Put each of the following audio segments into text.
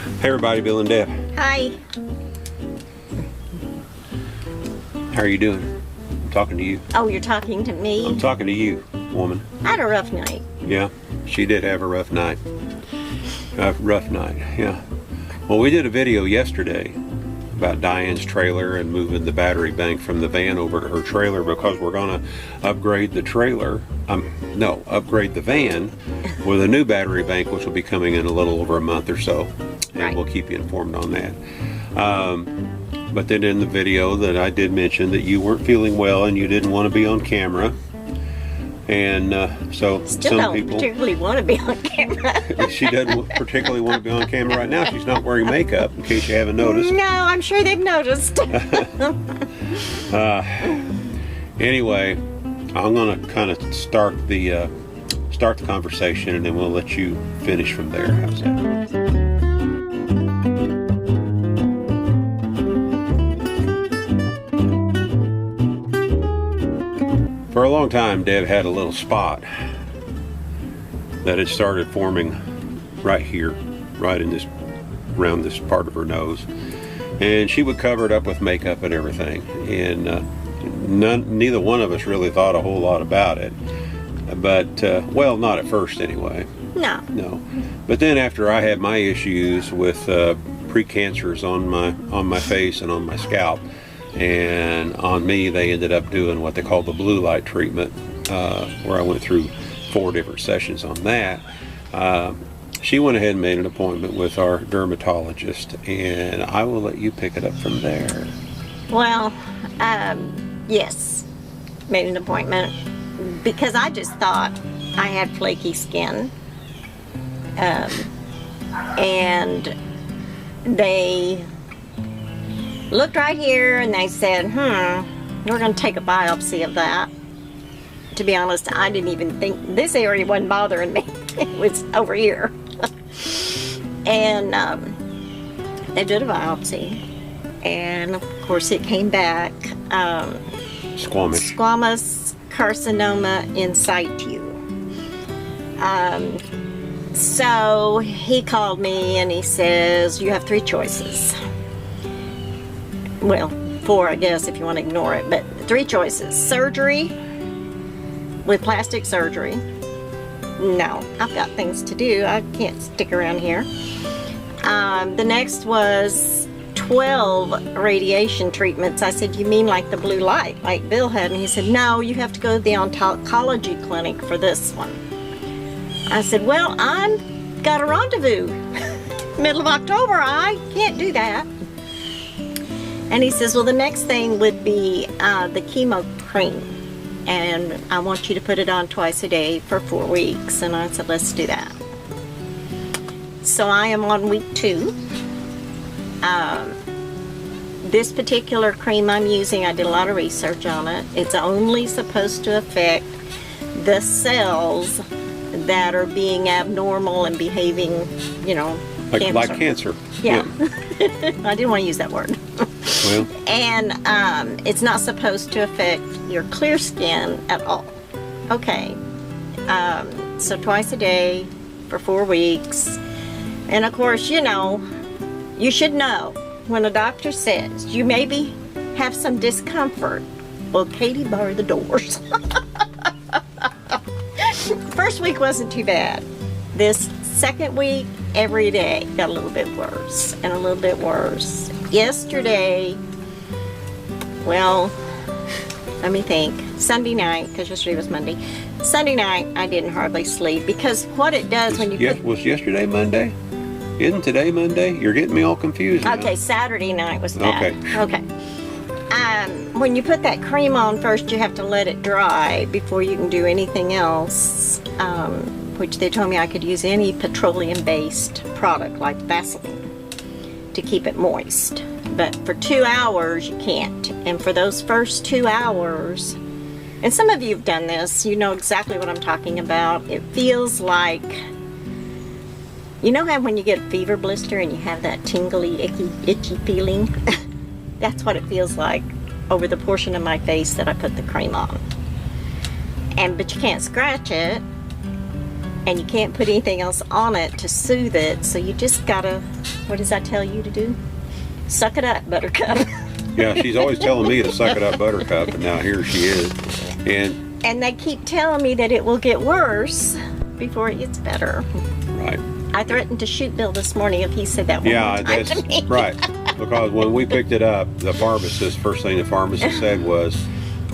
Hey everybody, Bill and Deb. Hi. How are you doing? I'm talking to you. Oh, you're talking to me? I'm talking to you, woman. I had a rough night. Yeah, she did have a rough night. Yeah. Well, we did a video yesterday about Diane's trailer and moving the battery bank from the van over to her trailer because we're going to upgrade the trailer. Upgrade the van with a new battery bank, which will be coming in a little over a month or so. And right. We'll keep you informed on that. But then in the video that I did mention that you weren't feeling well and you didn't want to be on camera. And so Still some don't people particularly want to be on camera. she doesn't particularly want to be on camera right now. She's not wearing makeup, in case you haven't noticed. No, I'm sure they've noticed. Anyway, I'm going to kind of start the conversation, and then we'll let you finish from there. How's that? For a long time, Deb had a little spot that had started forming right here, right in this, around this part of her nose, and she would cover it up with makeup and everything. And neither one of us really thought a whole lot about it, but well, not at first anyway. No. But then after I had my issues with precancers on my face and on my scalp. And on me, they ended up doing what they call the blue light treatment, where I went through 4 different sessions on that. She went ahead and made an appointment with our dermatologist, and I will let you pick it up from there. Well, yes, made an appointment because I just thought I had flaky skin. And they looked right here and they said, we're going to take a biopsy of that. To be honest, I didn't even think this area wasn't bothering me. It was over here. And they did a biopsy, and of course it came back squamous carcinoma in situ. So he called me and he says, you have 3 choices. Well, 4, I guess, if you want to ignore it, but 3 choices. Surgery, with plastic surgery. No, I've got things to do. I can't stick around here. The next was 12 radiation treatments. I said, you mean like the blue light, like Bill had? And he said, no, you have to go to the oncology clinic for this one. I said, well, I've got a rendezvous. Middle of October, I can't do that. And he says, well, the next thing would be the chemo cream. And I want you to put it on twice a day for 4 weeks. And I said, let's do that. So I am on week 2. This particular cream I'm using, I did a lot of research on it. It's only supposed to affect the cells that are being abnormal and behaving, cancer. Like cancer. Yeah. I didn't want to use that word. Well. And it's not supposed to affect your clear skin at all. Okay. So twice a day for 4 weeks. And of course, you should know when a doctor says you maybe have some discomfort. Well, Katie barred the doors. First week wasn't too bad. This second week, every day got a little bit worse and a little bit worse. Yesterday, well, let me think. Sunday night, because yesterday was Monday. Sunday night, I didn't hardly sleep because what it does when you was yesterday Monday? Isn't today Monday? You're getting me all confused now. Okay, Saturday night was bad. Okay. When you put that cream on first, you have to let it dry before you can do anything else, which they told me I could use any petroleum-based product like Vaseline to keep it moist. But for 2 hours, you can't. And for those first 2 hours, and some of you have done this, you know exactly what I'm talking about. It feels like, you know how when you get a fever blister and you have that tingly, icky, itchy feeling? That's what it feels like over the portion of my face that I put the cream on. But you can't scratch it. and you can't put anything else on it to soothe it, so you just gotta, what does I tell you to do? Suck it up, Buttercup. Yeah, she's always telling me to suck it up, Buttercup, and now here she is. And they keep telling me that it will get worse before it gets better. Right. I threatened to shoot Bill this morning if he said that one more time that's to me. right. Because when we picked it up, the pharmacist, first thing the pharmacist said was,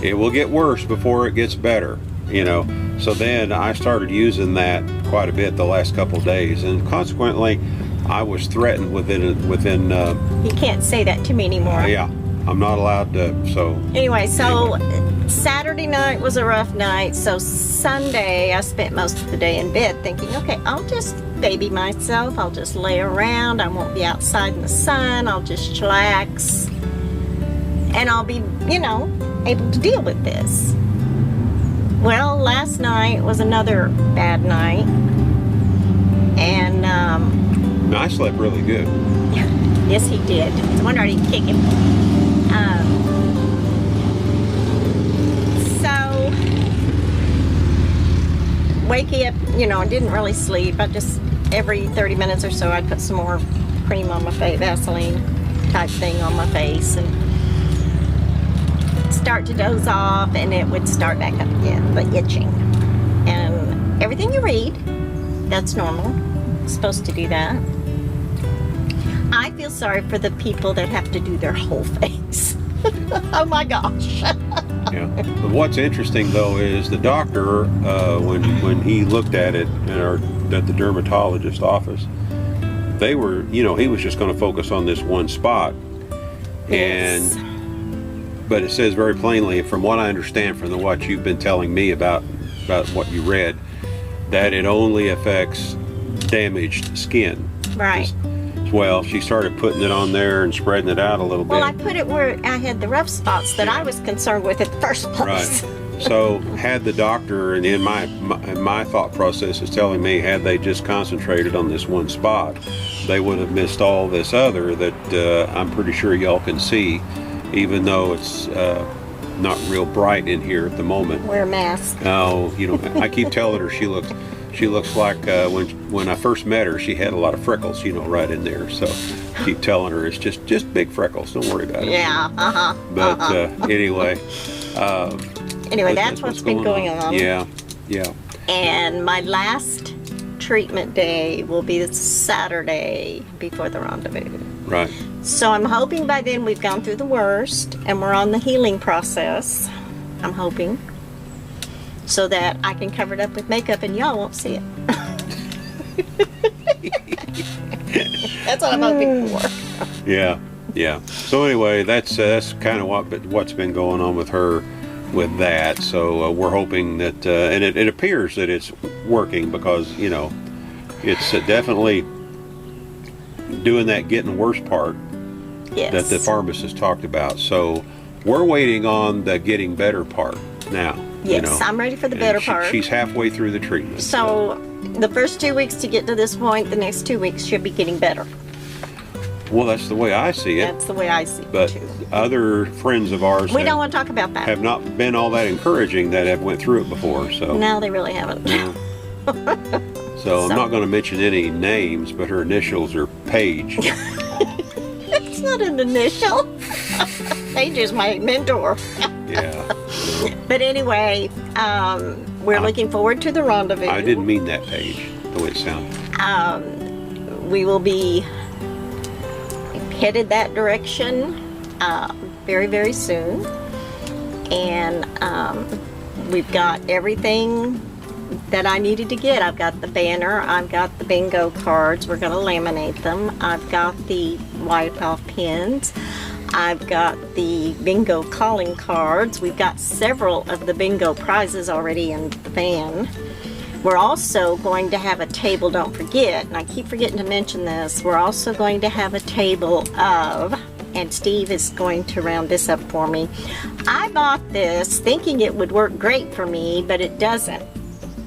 it will get worse before it gets better, you know. So then I started using that quite a bit the last couple of days, and consequently, I was threatened within. You can't say that to me anymore. Yeah, I'm not allowed to. So anyway, Saturday night was a rough night. So Sunday, I spent most of the day in bed thinking, okay, I'll just baby myself. I'll just lay around. I won't be outside in the sun. I'll just chillax, and I'll be, you know, able to deal with this. Well, last night was another bad night, and I slept really good. yes, he did. I wonder I didn't kick him. So, waking up, you know, I didn't really sleep. I just, every 30 minutes or so, I'd put some more cream on my face, Vaseline type thing on my face, and start to doze off, and it would start back up again, the itching. And everything you read, that's normal. It's supposed to do that. I feel sorry for the people that have to do their whole face. Oh my gosh. Yeah. But what's interesting though is the doctor, when he looked at it at the dermatologist office, they were, you know, he was just going to focus on this one spot. Yes. But it says very plainly, from what I understand from what you've been telling me about what you read, that it only affects damaged skin. Right. Well, she started putting it on there and spreading it out a little bit. Well, I put it where I had the rough spots that I was concerned with in the first place. Right. So had the doctor, and in my thought process is telling me, had they just concentrated on this one spot, they would have missed all this other that I'm pretty sure y'all can see, even though it's not real bright in here at the moment. Wear a mask. Oh, you know, I keep telling her she looks like when I first met her, she had a lot of freckles, you know, right in there. So I keep telling her it's just big freckles. Don't worry about it. Yeah. But anyway. Anyway, that's what's been going on. Yeah. And my last treatment day will be this Saturday before the rendezvous. Right. So I'm hoping by then we've gone through the worst and we're on the healing process. I'm hoping. So that I can cover it up with makeup and y'all won't see it. That's what I'm hoping for. Yeah. So anyway, that's kind of what's been going on with her with that. So we're hoping that, and it appears that it's working, because, you know, it's definitely doing that getting worse part that the pharmacist talked about. So we're waiting on the getting better part now. Yes, you know? I'm ready for the better part. She's halfway through the treatment. So the first 2 weeks to get to this point, the next 2 weeks should be getting better. Well, that's the way I see it. That's the way I see it, But too. other friends of ours We don't want to talk about that. have not been all that encouraging that have went through it before. So No, they really haven't. So I'm not going to mention any names, but her initials are Paige. It's not an initial. Paige is my mentor. Yeah. But anyway, we're looking forward to the rendezvous. I didn't mean that, Paige, the way it sounded. We will be headed that direction very, very soon. And we've got everything that I needed to get. I've got the banner, I've got the bingo cards, we're going to laminate them. I've got the wipe-off pins. I've got the bingo calling cards. We've got several of the bingo prizes already in the van. We're also going to have a table, don't forget, and I keep forgetting to mention this, we're also going to have a table of, and Steve is going to round this up for me. I bought this thinking it would work great for me, but it doesn't.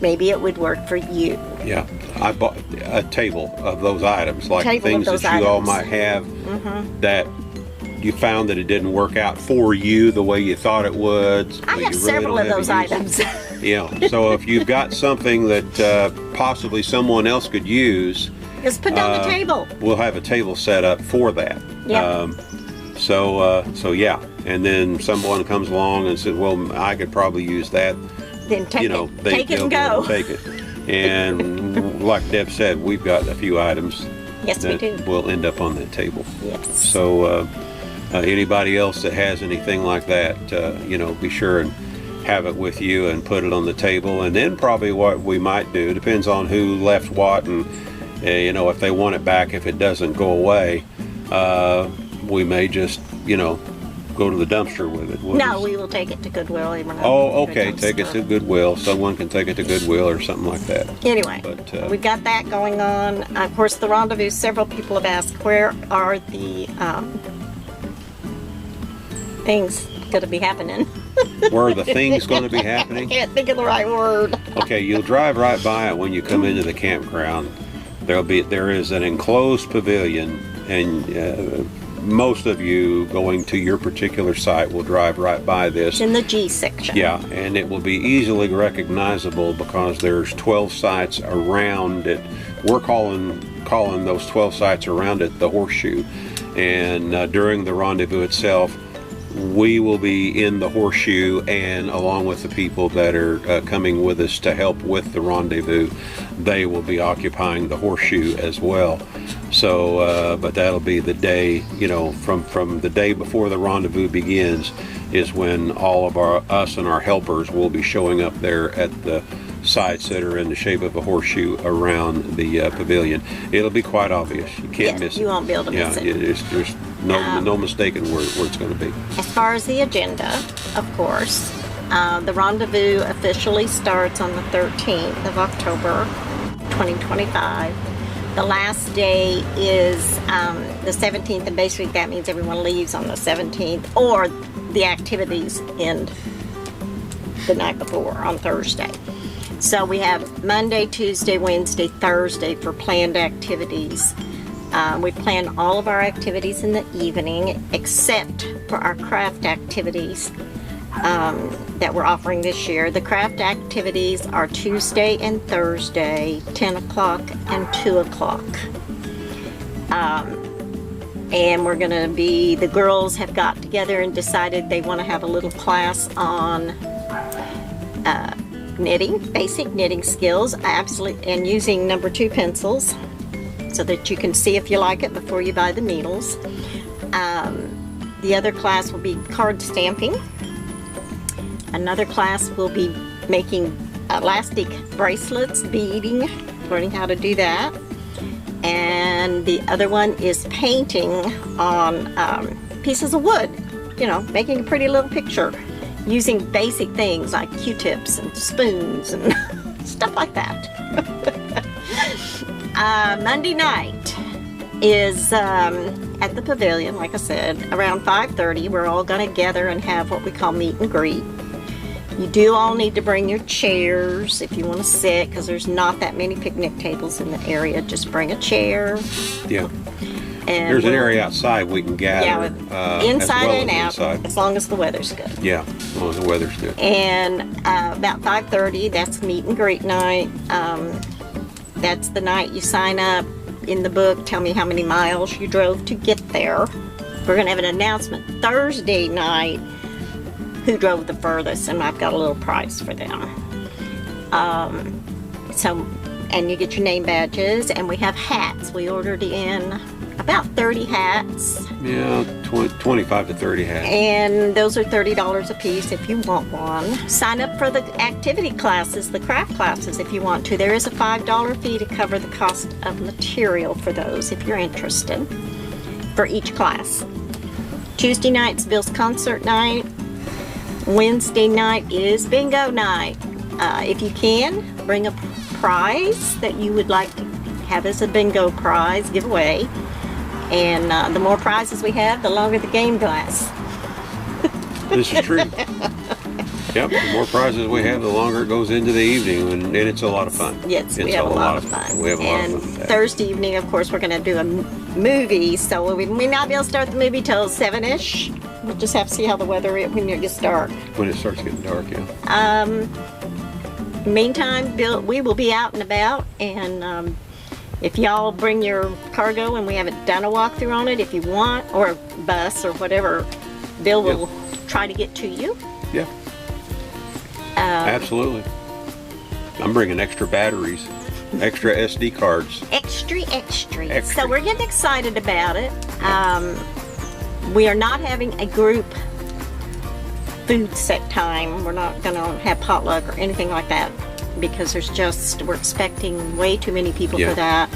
Maybe it would work for you. Yeah. I bought a table of those items, like things that you all might have that you found that it didn't work out for you the way you thought it would. I have several of those items. Yeah, so if you've got something that possibly someone else could use, just put it on the table. We'll have a table set up for that. Yeah. So yeah, and then someone comes along and says, well, I could probably use that. Then take it and go. Take it. And like Deb said, we've got a few items yes, that we do. will end up on that table. Yes. So anybody else that has anything like that, be sure and have it with you and put it on the table. And then probably what we might do, depends on who left what, and if they want it back, if it doesn't go away, we may just, go to the dumpster with it. We will take it to Goodwill. Okay, take it to Goodwill. Someone can take it to Goodwill or something like that. Anyway, we've got that going on. Of course, the Rendezvous, several people have asked, where are the things going to be happening? Where are the things going to be happening? I can't think of the right word. Okay, you'll drive right by it when you come into the campground. There is an enclosed pavilion, and most of you going to your particular site will drive right by this. It's in the G section. Yeah, and it will be easily recognizable because there's 12 sites around it. We're calling those 12 sites around it the horseshoe. And during the rendezvous itself, we will be in the horseshoe, and along with the people that are coming with us to help with the rendezvous, they will be occupying the horseshoe as well. So, but that'll be the day, from the day before the rendezvous begins is when all of us and our helpers will be showing up there at the sites that are in the shape of a horseshoe around the pavilion. It'll be quite obvious. You can't miss it. You won't be able to miss it. There's no mistaking where it's going to be. As far as the agenda, of course, the rendezvous officially starts on the 13th of October, 2025. The last day is the 17th, and basically that means everyone leaves on the 17th, or the activities end the night before on Thursday. So we have Monday, Tuesday, Wednesday, Thursday for planned activities. We plan all of our activities in the evening, except for our craft activities that we're offering this year. The craft activities are Tuesday and Thursday, 10 o'clock and 2 o'clock. And we're going to the girls have got together and decided they want to have a little class on knitting, basic knitting skills, and using number 2 pencils so that you can see if you like it before you buy the needles. The other class will be card stamping. Another class will be making elastic bracelets, beading, learning how to do that. And the other one is painting on pieces of wood, making a pretty little picture using basic things like Q-tips and spoons and stuff like that. Monday night is at the pavilion, like I said, around 5:30. We're all going to gather and have what we call meet and greet. You do all need to bring your chairs if you want to sit, because there's not that many picnic tables in the area. Just bring a chair. Yeah. And there's an area outside we can gather. Yeah, inside and out, inside. as long as the weather's good. Yeah, as long as the weather's good. And about 5:30, that's meet and greet night. That's the night you sign up in the book. Tell me how many miles you drove to get there. We're going to have an announcement Thursday night who drove the furthest, and I've got a little prize for them. And you get your name badges, and we have hats. We ordered in about 30 hats. Yeah, 25 to 30 hats. And those are $30 a piece if you want one. Sign up for the activity classes, the craft classes, if you want to. There is a $5 fee to cover the cost of material for those if you're interested, for each class. Tuesday night's Bill's concert night. Wednesday night is bingo night. If you can, bring a prize that you would like to have as a bingo prize giveaway. And the more prizes we have, the longer the game lasts. This is true. Yep, the more prizes we have, the longer it goes into the evening, and it's a lot of fun. Yes, we have a lot of fun. We have a lot and of fun with that. Thursday evening, of course, we're going to do a movie, so we may not be able to start the movie till 7-ish. We'll just have to see how the weather is when it gets dark. When it starts getting dark, yeah. Meantime, we will be out and about, and if y'all bring your cargo and we haven't done a walkthrough on it, if you want, or a bus or whatever, Bill will try to get to you. Yeah. Absolutely. I'm bringing extra batteries, extra SD cards. Extra. So we're getting excited about it. We are not having a group food set time. We're not going to have potluck or anything like that because we're expecting way too many people for that.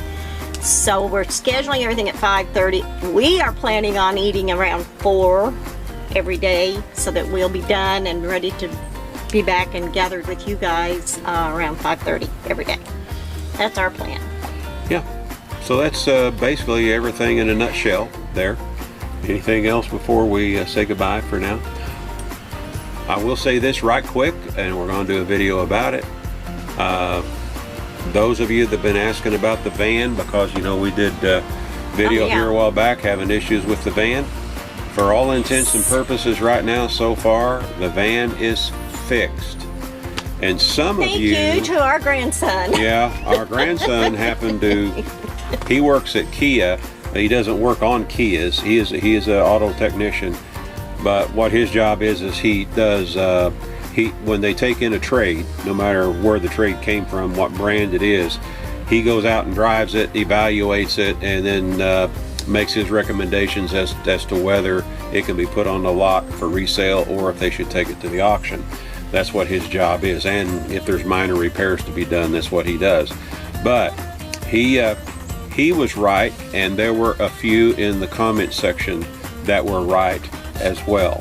So we're scheduling everything at 5:30. We are planning on eating around 4 every day so that we'll be done and ready to be back and gathered with you guys around 5:30 every day. That's our plan. Yeah. So that's basically everything in a nutshell there. Anything else before we say goodbye for now? I will say this right quick, and we're going to do a video about it. Those of you that have been asking about the van, because you know we did a video here a while back having issues with the van. For all intents and purposes right now so far, the van is fixed. And some of you... Thank you to our grandson. Yeah, our grandson happened to... He works at Kia. He doesn't work on Kias. He is an auto technician. But what his job is he does... when they take in a trade, no matter where the trade came from, what brand it is, he goes out and drives it, evaluates it, and then makes his recommendations as to whether it can be put on the lot for resale or if they should take it to the auction. That's what his job is, and if there's minor repairs to be done, that's what he does. But he was right, and there were a few in the comment section that were right as well.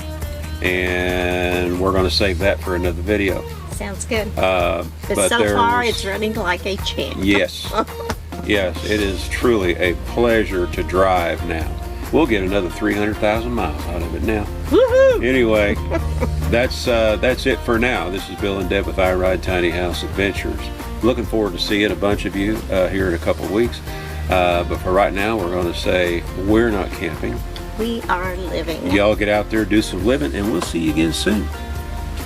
And we're going to save that for another video. Sounds good. But so far, it's running like a champ. Yes. Yes, it is truly a pleasure to drive now. We'll get another 300,000 miles out of it now. Woohoo! Anyway, that's it for now. This is Bill and Deb with I Ride Tiny House Adventures. Looking forward to seeing a bunch of you here in a couple of weeks. But for right now, we're going to say we're not camping. We are living. Y'all get out there, do some living, and we'll see you again soon.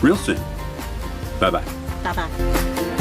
Real soon. Bye-bye. Bye-bye.